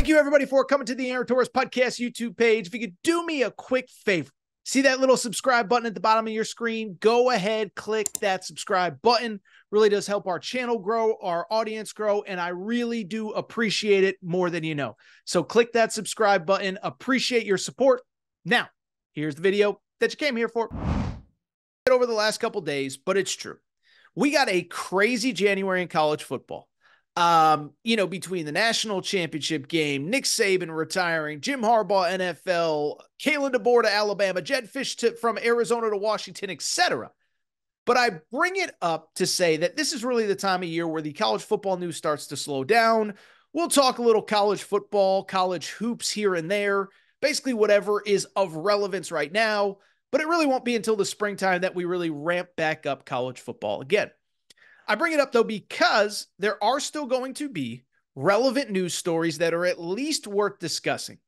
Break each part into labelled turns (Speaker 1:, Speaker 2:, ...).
Speaker 1: Thank you, everybody, for coming to the Aaron Torres Podcast YouTube page. If you could do me a quick favor, see that little subscribe button at the bottom of your screen? Go ahead, click that subscribe button. Really does help our channel grow, our audience grow, and I really do appreciate it more than you know. So click that subscribe button. Appreciate your support. Now, here's the video that you came here for. Over the last couple days, but it's true. We got a crazy January in college football. Between the national championship game, Nick Saban retiring, Jim Harbaugh, NFL, Kalen Deboer to Alabama, Jedd Fisch from Arizona to Washington, etc. But I bring it up to say that this is really the time of year where the college football news starts to slow down. We'll talk a little college football, college hoops here and there, basically whatever is of relevance right now. But it really won't be until the springtime that we really ramp back up college football again. I bring it up, though, because there are still going to be relevant news stories that are at least worth discussing.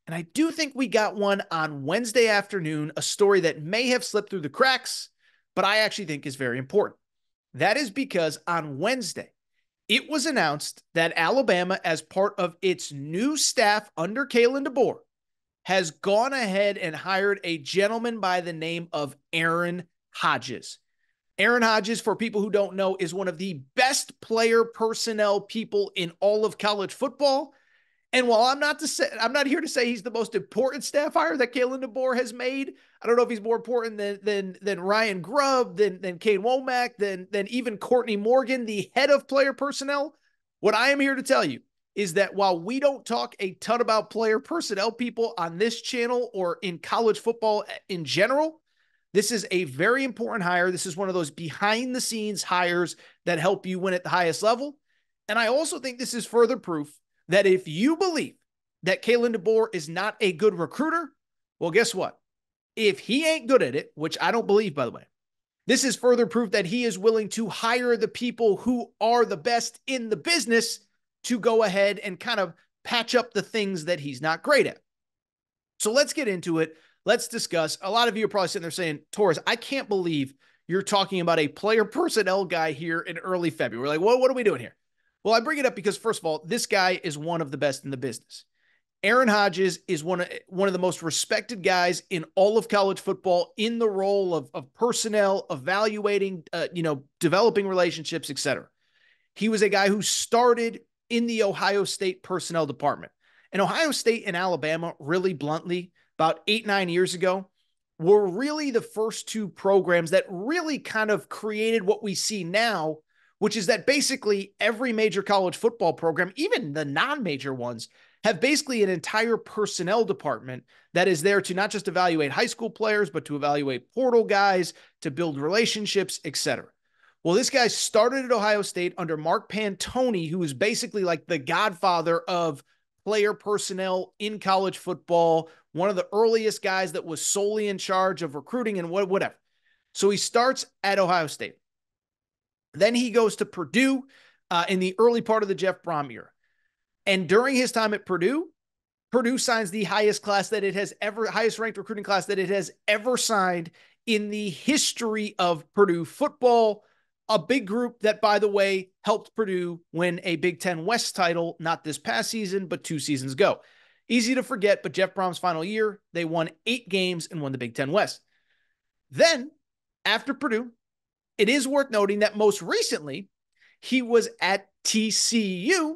Speaker 1: And I do think we got one on Wednesday afternoon, a story that may have slipped through the cracks, but I actually think is very important. That is because on Wednesday, it was announced that Alabama, as part of its new staff under Kalen Deboer, has gone ahead and hired a gentleman by the name of Aaron Hodges. Aaron Hodges, for people who don't know, is one of the best player personnel people in all of college football. And while I'm not here to say he's the most important staff hire that Kalen Deboer has made. I don't know if he's more important than Ryan Grubb, than Kane Womack, than even Courtney Morgan, the head of player personnel. What I am here to tell you is that while we don't talk a ton about player personnel people on this channel or in college football in general, this is a very important hire. This is one of those behind-the-scenes hires that help you win at the highest level. And I also think this is further proof that if you believe that Kalen Deboer is not a good recruiter, well, guess what? If he ain't good at it, which I don't believe, by the way, this is further proof that he is willing to hire the people who are the best in the business to go ahead and kind of patch up the things that he's not great at. So let's get into it. Let's discuss. A lot of you are probably sitting there saying, Torres, I can't believe you're talking about a player personnel guy here in early February. We're like, well, what are we doing here? Well, I bring it up because, first of all, this guy is one of the best in the business. Aaron Hodges is one of the most respected guys in all of college football in the role of personnel, evaluating, developing relationships, etc. He was a guy who started in the Ohio State personnel department. And Ohio State and Alabama, really bluntly, about 8-9 years ago, were really the first two programs that really kind of created what we see now, which is that basically every major college football program, even the non-major ones, have basically an entire personnel department that is there to not just evaluate high school players, but to evaluate portal guys, to build relationships, etc. Well, this guy started at Ohio State under Mark Pantoni, who is basically like the godfather of player personnel in college football, one of the earliest guys that was solely in charge of recruiting and whatever. So he starts at Ohio State. Then he goes to Purdue in the early part of the Jeff Brom era. And during his time at Purdue, Purdue signs the highest ranked recruiting class that it has ever signed in the history of Purdue football. A big group that, by the way, helped Purdue win a Big Ten West title, not this past season, but 2 seasons ago. Easy to forget, but Jeff Brom's final year, they won 8 games and won the Big Ten West. Then, after Purdue, it is worth noting that most recently, he was at TCU,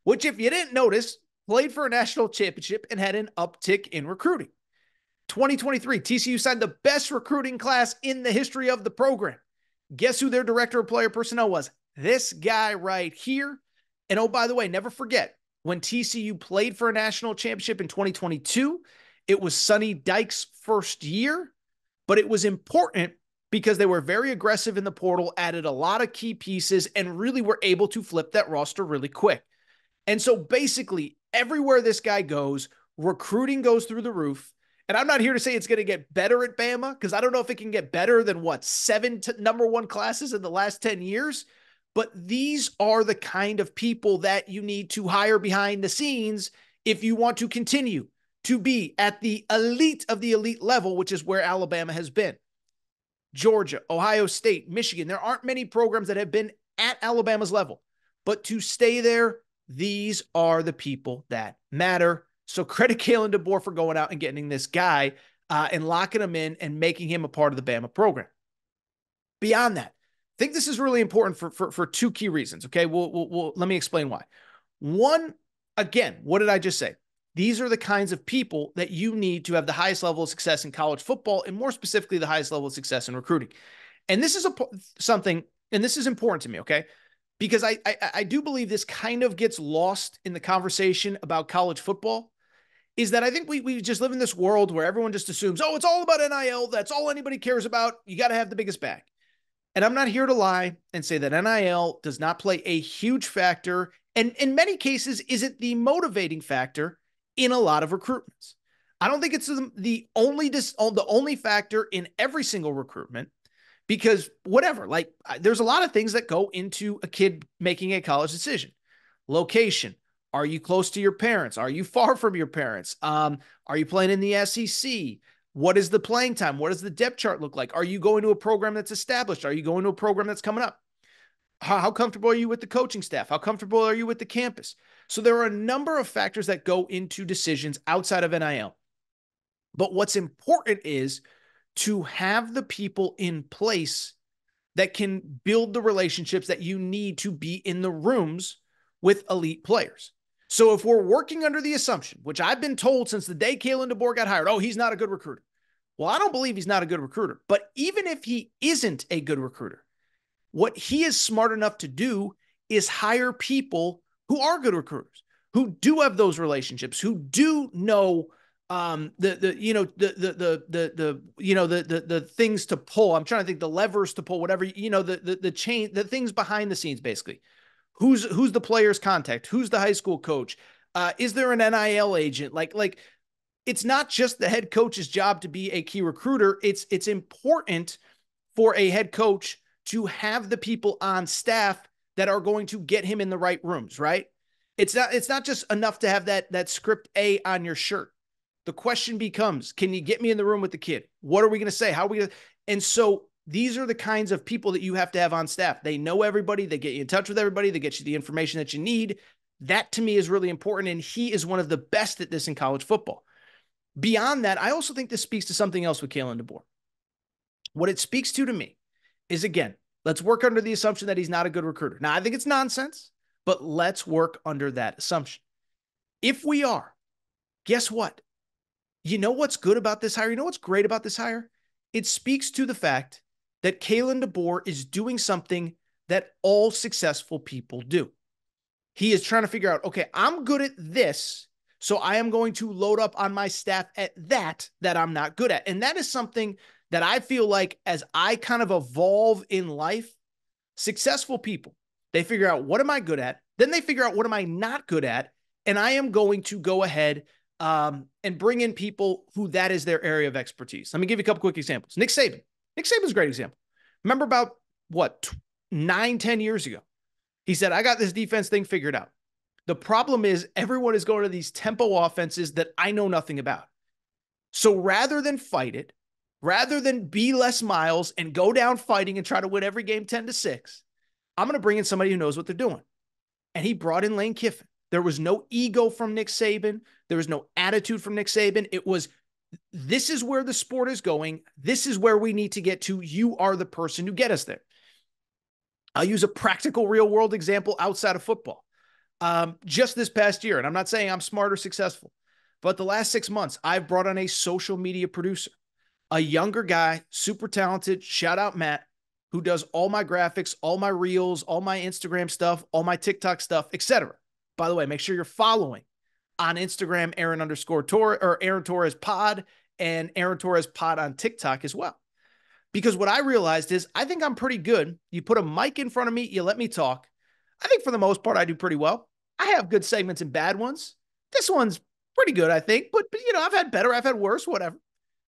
Speaker 1: which, if you didn't notice, played for a national championship and had an uptick in recruiting. 2023, TCU signed the best recruiting class in the history of the program. Guess who their director of player personnel was? This guy right here. And oh, by the way, never forget, when TCU played for a national championship in 2022, it was Sonny Dykes' first year, but it was important because they were very aggressive in the portal, added a lot of key pieces, and really were able to flip that roster really quick. And so basically, everywhere this guy goes, recruiting goes through the roof. And I'm not here to say it's going to get better at Bama, because I don't know if it can get better than 7 number 1 classes in the last 10 years. But these are the kind of people that you need to hire behind the scenes if you want to continue to be at the elite of the elite level, which is where Alabama has been. Georgia, Ohio State, Michigan. There aren't many programs that have been at Alabama's level. But to stay there, These are the people that matter. So credit Kalen Deboer for going out and getting this guy and locking him in and making him a part of the Bama program. Beyond that, I think this is really important for two key reasons. Okay, let me explain why. One, again, what did I just say? These are the kinds of people that you need to have the highest level of success in college football, and more specifically, the highest level of success in recruiting. And this is something, and this is important to me, okay? Because I do believe this kind of gets lost in the conversation about college football, is that I think we just live in this world where everyone just assumes, oh, it's all about NIL. That's all anybody cares about. You got to have the biggest bag. And I'm not here to lie and say that NIL does not play a huge factor, and in many cases isn't the motivating factor in a lot of recruitments. I don't think it's the only factor in every single recruitment, because whatever, like there's a lot of things that go into a kid making a college decision. Location. Are you close to your parents? Are you far from your parents? Are you playing in the SEC? What is the playing time? What does the depth chart look like? Are you going to a program that's established? Are you going to a program that's coming up? How comfortable are you with the coaching staff? How comfortable are you with the campus? So there are a number of factors that go into decisions outside of NIL. But what's important is to have the people in place that can build the relationships that you need to be in the rooms with elite players. So if we're working under the assumption, which I've been told since the day Kalen Deboer got hired, oh, he's not a good recruiter. Well, I don't believe he's not a good recruiter. But even if he isn't a good recruiter, what he is smart enough to do is hire people who are good recruiters, who do have those relationships, who do know the things to pull. I'm trying to think, the levers to pull, whatever, the chain, the things behind the scenes, basically. Who's the player's contact? Who's the high school coach? Is there an NIL agent? Like it's not just the head coach's job to be a key recruiter. It's important for a head coach to have the people on staff that are going to get him in the right rooms, right? It's not just enough to have that script A on your shirt. The question becomes, can you get me in the room with the kid? What are we going to say? How are we going to? And so these are the kinds of people that you have to have on staff. They know everybody. They get you in touch with everybody. They get you the information that you need. That to me is really important. And he is one of the best at this in college football. Beyond that, I also think this speaks to something else with Kalen Deboer. What it speaks to me is, again, let's work under the assumption that he's not a good recruiter. Now, I think it's nonsense, but let's work under that assumption. If we are, guess what? You know what's good about this hire? You know what's great about this hire? It speaks to the fact that Kalen Deboer is doing something that all successful people do. He is trying to figure out, okay, I'm good at this, so I am going to load up on my staff at that I'm not good at. And that is something that I feel like, as I kind of evolve in life, successful people, they figure out, what am I good at? Then they figure out, what am I not good at? And I am going to go ahead and bring in people who that is their area of expertise. Let me give you a couple quick examples. Nick Saban. Nick Saban's a great example. Remember about, 9-10 years ago, he said, I got this defense thing figured out. The problem is everyone is going to these tempo offenses that I know nothing about. So rather than fight it, rather than be Les Miles and go down fighting and try to win every game 10-6, I'm going to bring in somebody who knows what they're doing. And he brought in Lane Kiffin. There was no ego from Nick Saban. There was no attitude from Nick Saban. It was, this is where the sport is going. This is where we need to get to. You are the person who get us there. I'll use a practical real world example outside of football. Just this past year, and I'm not saying I'm smart or successful, but the last 6 months, I've brought on a social media producer, a younger guy, super talented, shout out Matt, who does all my graphics, all my reels, all my Instagram stuff, all my TikTok stuff, etc. By the way, make sure you're following on Instagram, Aaron Torres Pod, and Aaron Torres Pod on TikTok as well. Because what I realized is, I think I'm pretty good. You put a mic in front of me, you let me talk. I think for the most part, I do pretty well. I have good segments and bad ones. This one's pretty good, I think. But I've had better, I've had worse, whatever.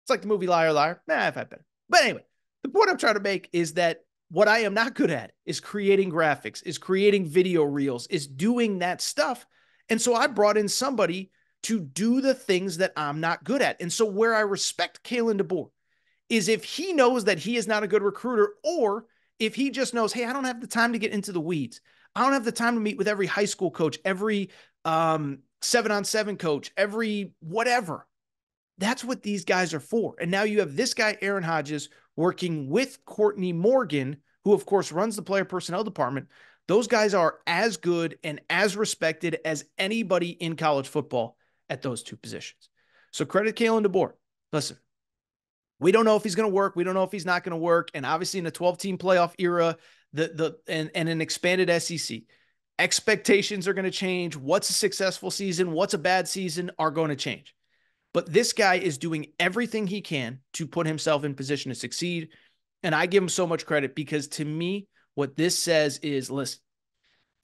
Speaker 1: It's like the movie Liar Liar. I've had better. But anyway, the point I'm trying to make is that what I am not good at is creating graphics, is creating video reels, is doing that stuff. And so I brought in somebody to do the things that I'm not good at. And so where I respect Kalen Deboer is if he knows that he is not a good recruiter, or if he just knows, hey, I don't have the time to get into the weeds. I don't have the time to meet with every high school coach, every 7-on-7 coach, every whatever. That's what these guys are for. And now you have this guy, Aaron Hodges, working with Courtney Morgan, who, of course, runs the player personnel department. Those guys are as good and as respected as anybody in college football at those two positions. So credit Kalen Deboer. Listen, we don't know if he's going to work. We don't know if he's not going to work. And obviously in a 12-team playoff era, and an expanded SEC, expectations are going to change. What's a successful season? What's a bad season are going to change. But this guy is doing everything he can to put himself in position to succeed. And I give him so much credit because to me, what this says is, listen,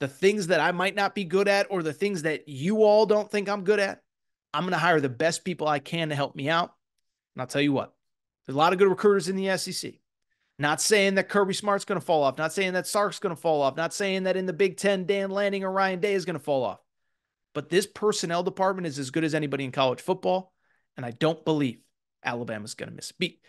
Speaker 1: the things that I might not be good at or the things that you all don't think I'm good at, I'm going to hire the best people I can to help me out. And I'll tell you what, there's a lot of good recruiters in the SEC. Not saying that Kirby Smart's going to fall off. Not saying that Sark's going to fall off. Not saying that in the Big Ten, Dan Lanning or Ryan Day is going to fall off. But this personnel department is as good as anybody in college football. And I don't believe Alabama's going to miss a beat.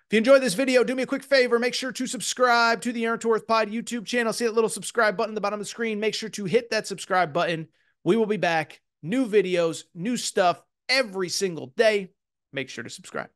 Speaker 1: If you enjoyed this video, do me a quick favor. Make sure to subscribe to the Aaron Torres Pod YouTube channel. See that little subscribe button at the bottom of the screen. Make sure to hit that subscribe button. We will be back. New videos, new stuff every single day. Make sure to subscribe.